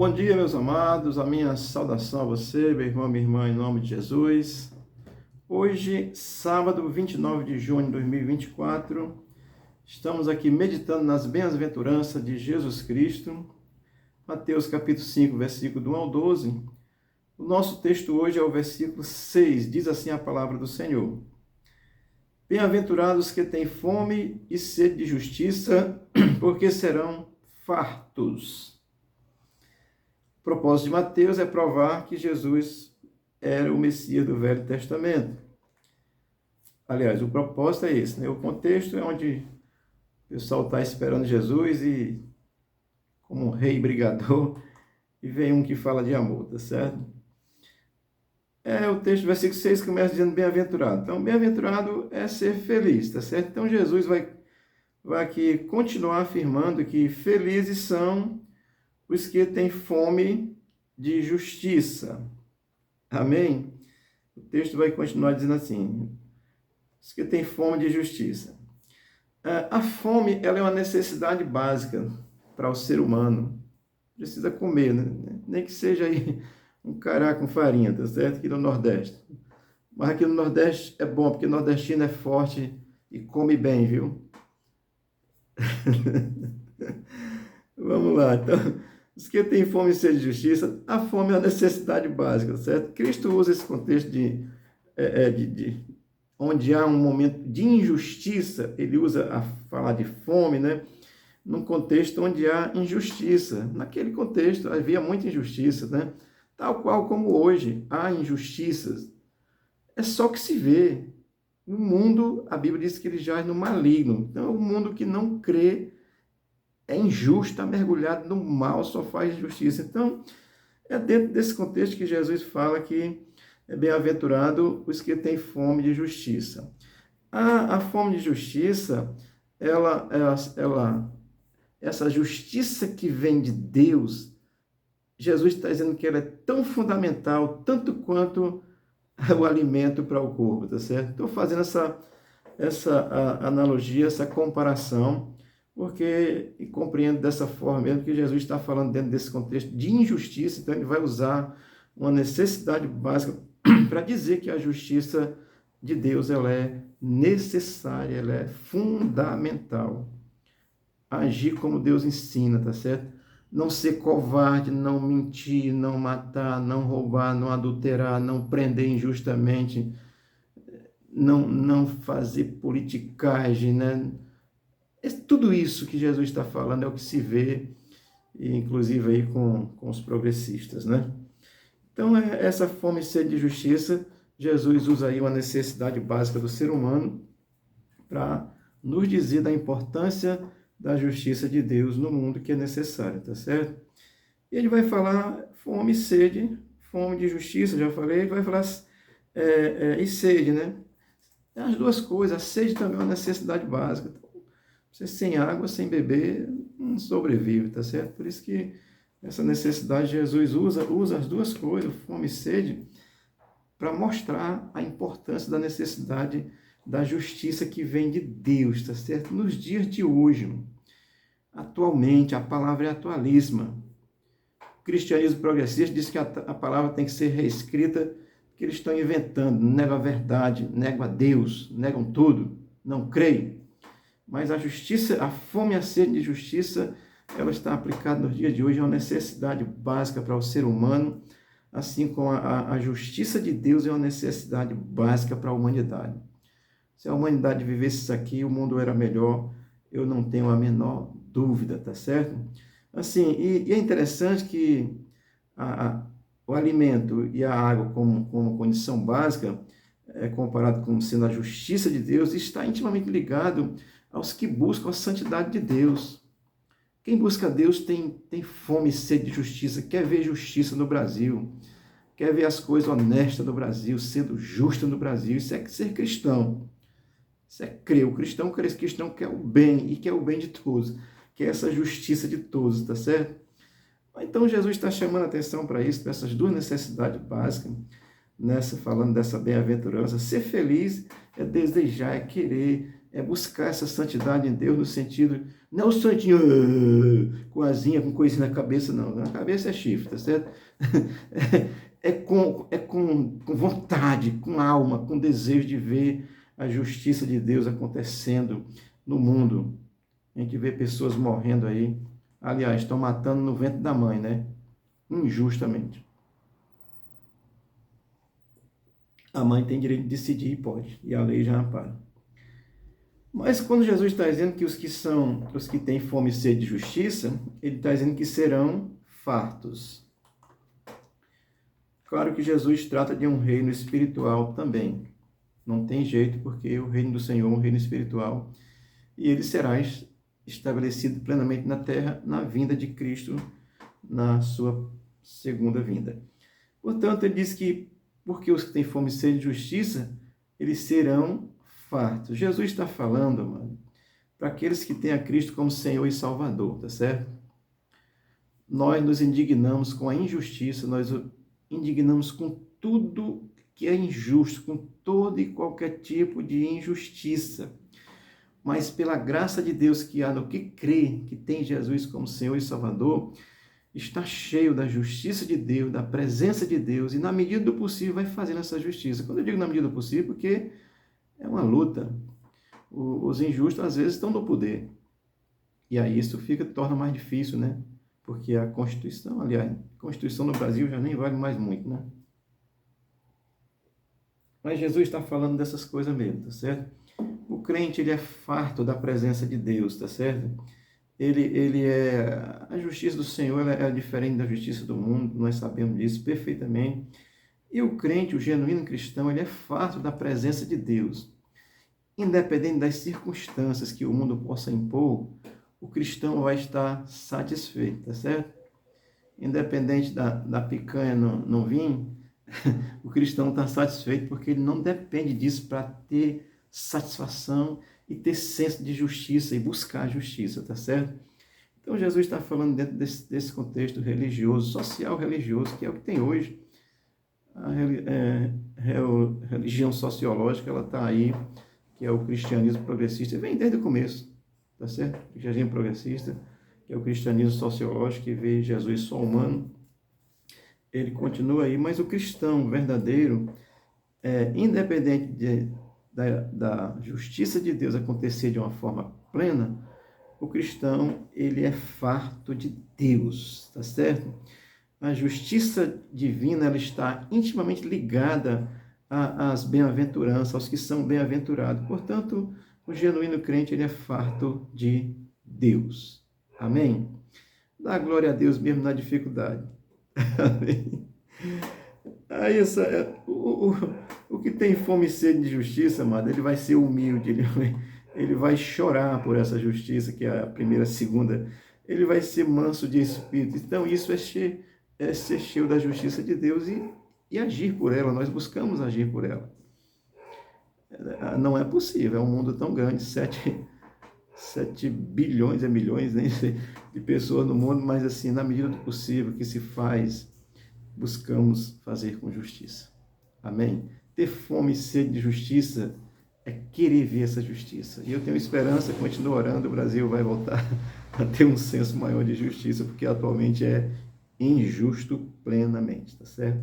Bom dia, meus amados, a minha saudação a você, meu irmão, minha irmã, em nome de Jesus. Hoje, sábado, 29 de junho de 2024, estamos aqui meditando nas bem-aventuranças de Jesus Cristo, Mateus capítulo 5, versículo do 1 ao 12. O nosso texto hoje é o versículo 6, diz assim a palavra do Senhor. Bem-aventurados que têm fome e sede de justiça, porque serão fartos. O propósito de Mateus é provar que Jesus era o Messias do Velho Testamento. Aliás, o propósito é esse, né? O contexto é onde o pessoal está esperando Jesus e, como um rei brigador, e vem um que fala de amor, tá certo? O texto do versículo 6 começa dizendo bem-aventurado. Então, bem-aventurado é ser feliz, tá certo? Então, Jesus vai aqui continuar afirmando que felizes são os que têm fome de justiça. Amém? O texto vai continuar dizendo assim, os que têm fome de justiça. A fome, ela é uma necessidade básica para o ser humano. Precisa comer, né? Nem que seja aí um cará com farinha, tá certo? Aqui no Nordeste. Mas aqui no Nordeste é bom, porque o nordestino é forte e come bem, viu? Vamos lá, então... Os que têm fome e sede de justiça, a fome é uma necessidade básica, certo? Cristo usa esse contexto de onde há um momento de injustiça, ele usa a falar de fome, né? Num contexto onde há injustiça. Naquele contexto havia muita injustiça, né? Tal qual como hoje há injustiças. É só que se vê. No mundo, a Bíblia diz que ele jaz no maligno. Então, é um mundo que não crê, é injusto, está mergulhado no mal, só faz justiça. Então, é dentro desse contexto que Jesus fala que é bem-aventurado os que têm fome de justiça. A fome de justiça, essa justiça que vem de Deus, Jesus está dizendo que ela é tão fundamental, tanto quanto o alimento para o corpo, tá certo? Estou fazendo essa analogia, essa comparação, porque e compreendo dessa forma mesmo que Jesus está falando dentro desse contexto de injustiça, então ele vai usar uma necessidade básica para dizer que a justiça de Deus ela é necessária, ela é fundamental. Agir como Deus ensina, tá certo? Não ser covarde, não mentir, não matar, não roubar, não adulterar, não prender injustamente, não fazer politicagem, né? Tudo isso que Jesus está falando é o que se vê, inclusive aí com os progressistas, né? Então, essa fome e sede de justiça, Jesus usa aí uma necessidade básica do ser humano para nos dizer da importância da justiça de Deus no mundo que é necessária, tá certo? E ele vai falar fome e sede, fome de justiça, já falei, ele vai falar e sede, né? As duas coisas, a sede também é uma necessidade básica. Você sem água, sem beber, não sobrevive, tá certo? Por isso que essa necessidade Jesus usa as duas coisas, fome e sede, para mostrar a importância da necessidade da justiça que vem de Deus, tá certo? Nos dias de hoje, atualmente, a palavra é atualíssima. O cristianismo progressista diz que a palavra tem que ser reescrita, que eles estão inventando, negam a verdade, negam a Deus, negam tudo, não creem. Mas a justiça, a fome e a sede de justiça, ela está aplicada nos dias de hoje, é uma necessidade básica para o ser humano, assim como a justiça de Deus é uma necessidade básica para a humanidade. Se a humanidade vivesse isso aqui, o mundo era melhor, eu não tenho a menor dúvida, tá certo? Assim, e é interessante que o alimento e a água como condição básica, comparado com sendo a justiça de Deus, está intimamente ligado aos que buscam a santidade de Deus. Quem busca Deus tem fome e sede de justiça, quer ver justiça no Brasil, quer ver as coisas honestas no Brasil, sendo justa no Brasil. Isso é ser cristão. Isso é crer. O cristão quer o bem, e quer o bem de todos, quer essa justiça de todos, tá certo? Então Jesus está chamando a atenção para isso, para essas duas necessidades básicas, falando dessa bem-aventurança. Ser feliz é desejar, é querer é buscar essa santidade em Deus no sentido, não o santinho com asinha, com coisinha na cabeça, não. Na cabeça é chifre, tá certo? Com vontade, com alma, com desejo de ver a justiça de Deus acontecendo no mundo. A gente vê pessoas morrendo aí. Aliás, estão matando no ventre da mãe, né? Injustamente. A mãe tem direito de decidir e pode, e a lei já ampara. Mas quando Jesus está dizendo que os que têm fome e sede de justiça, ele está dizendo que serão fartos. Claro que Jesus trata de um reino espiritual também. Não tem jeito, porque o reino do Senhor é um reino espiritual. E ele será estabelecido plenamente na terra, na vinda de Cristo, na sua segunda vinda. Portanto, ele diz que, porque os que têm fome e sede de justiça, eles serão fartos. Jesus está falando, mano, para aqueles que têm a Cristo como Senhor e Salvador, tá certo? Nós nos indignamos com a injustiça, nós indignamos com tudo que é injusto, com todo e qualquer tipo de injustiça. Mas pela graça de Deus que há no que crê, que tem Jesus como Senhor e Salvador, está cheio da justiça de Deus, da presença de Deus, e na medida do possível vai fazendo essa justiça. Quando eu digo na medida do possível, porque é uma luta. Os injustos às vezes estão no poder. E aí isso torna mais difícil, né? Porque a Constituição, aliás, a Constituição no Brasil já nem vale mais muito, né? Mas Jesus está falando dessas coisas mesmo, tá certo? O crente, ele é farto da presença de Deus, tá certo? A justiça do Senhor é diferente da justiça do mundo, nós sabemos disso perfeitamente. E o crente, o genuíno cristão, ele é farto da presença de Deus. Independente das circunstâncias que o mundo possa impor, o cristão vai estar satisfeito, tá certo? Independente da picanha não vir, o cristão está satisfeito porque ele não depende disso para ter satisfação e ter senso de justiça e buscar a justiça, tá certo? Então Jesus está falando dentro desse contexto religioso, social religioso, que é o que tem hoje. A religião sociológica, ela está aí, que é o cristianismo progressista, vem desde o começo, tá certo? O cristianismo progressista, que é o cristianismo sociológico, que vê Jesus só humano, ele continua aí, mas o cristão verdadeiro, independente da justiça de Deus acontecer de uma forma plena, o cristão, ele é farto de Deus, tá certo? A justiça divina, ela está intimamente ligada às bem-aventuranças, aos que são bem-aventurados. Portanto, o genuíno crente, ele é farto de Deus. Amém? Dá glória a Deus mesmo na dificuldade. Amém? Aí, o que tem fome e sede de justiça, amado, ele vai ser humilde, ele vai chorar por essa justiça, que é a primeira, a segunda. Ele vai ser manso de espírito. Então, isso é ser cheio da justiça de Deus e agir por ela. Nós buscamos agir por ela. Não é possível, é um mundo tão grande, 7 bilhões, milhões, né, de pessoas no mundo, mas assim, na medida do possível que se faz, buscamos fazer com justiça. Amém? Ter fome e sede de justiça é querer ver essa justiça. E eu tenho esperança, continuo orando, o Brasil vai voltar a ter um senso maior de justiça, porque atualmente é injusto plenamente, tá certo?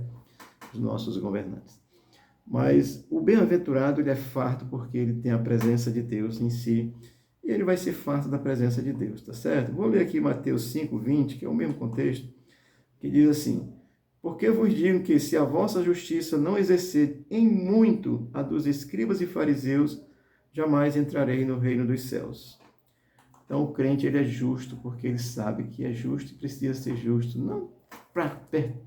Os nossos governantes. Mas o bem-aventurado, ele é farto porque ele tem a presença de Deus em si, e ele vai ser farto da presença de Deus, tá certo? Vou ler aqui Mateus 5:20, que é o mesmo contexto, que diz assim: porque vos digo que se a vossa justiça não exercer em muito a dos escribas e fariseus, jamais entrarei no reino dos céus. Então o crente, ele é justo porque ele sabe que é justo e precisa ser justo, não para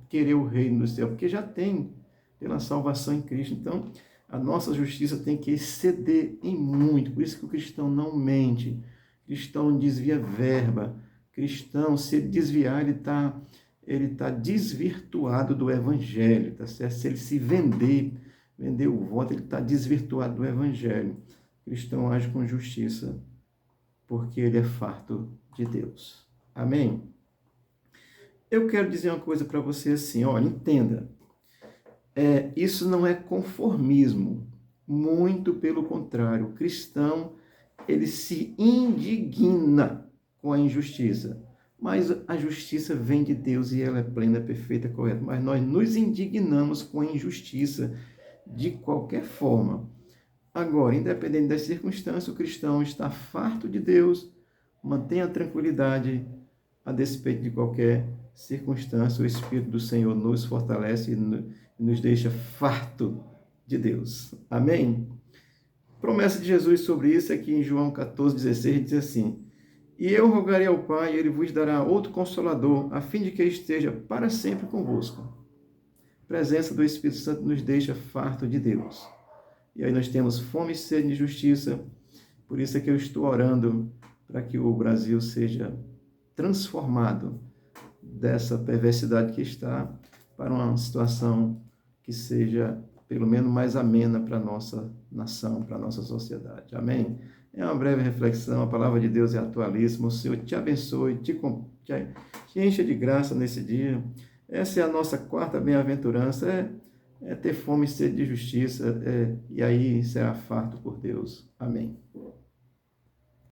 querer o reino do céu, porque já tem pela salvação em Cristo. Então a nossa justiça tem que exceder em muito, por isso que o cristão não mente, o cristão não desvia verba, o cristão, se ele desviar, ele está desvirtuado do evangelho, tá certo? Se ele se vender o voto, ele está desvirtuado do evangelho. O cristão age com justiça porque ele é farto de Deus. Amém? Eu quero dizer uma coisa para você assim, olha, entenda. Isso não é conformismo, muito pelo contrário. O cristão ele se indigna com a injustiça. Mas a justiça vem de Deus e ela é plena, perfeita, correta. Mas nós nos indignamos com a injustiça de qualquer forma. Agora, independente das circunstâncias, o cristão está farto de Deus, mantém a tranquilidade a despeito de qualquer circunstância. O Espírito do Senhor nos fortalece e nos deixa farto de Deus. Amém? Promessa de Jesus sobre isso aqui em João 14,16 diz assim: E eu rogarei ao Pai, e ele vos dará outro Consolador, a fim de que esteja para sempre convosco. A presença do Espírito Santo nos deixa farto de Deus. E aí nós temos fome e sede de justiça. Por isso é que eu estou orando para que o Brasil seja transformado dessa perversidade que está para uma situação que seja pelo menos mais amena para a nossa nação, para a nossa sociedade. Amém? É uma breve reflexão, a palavra de Deus é atualíssima. O Senhor te abençoe, te encha de graça nesse dia. Essa é a nossa quarta bem-aventurança, é ter fome e sede de justiça, e aí será farto por Deus. Amém.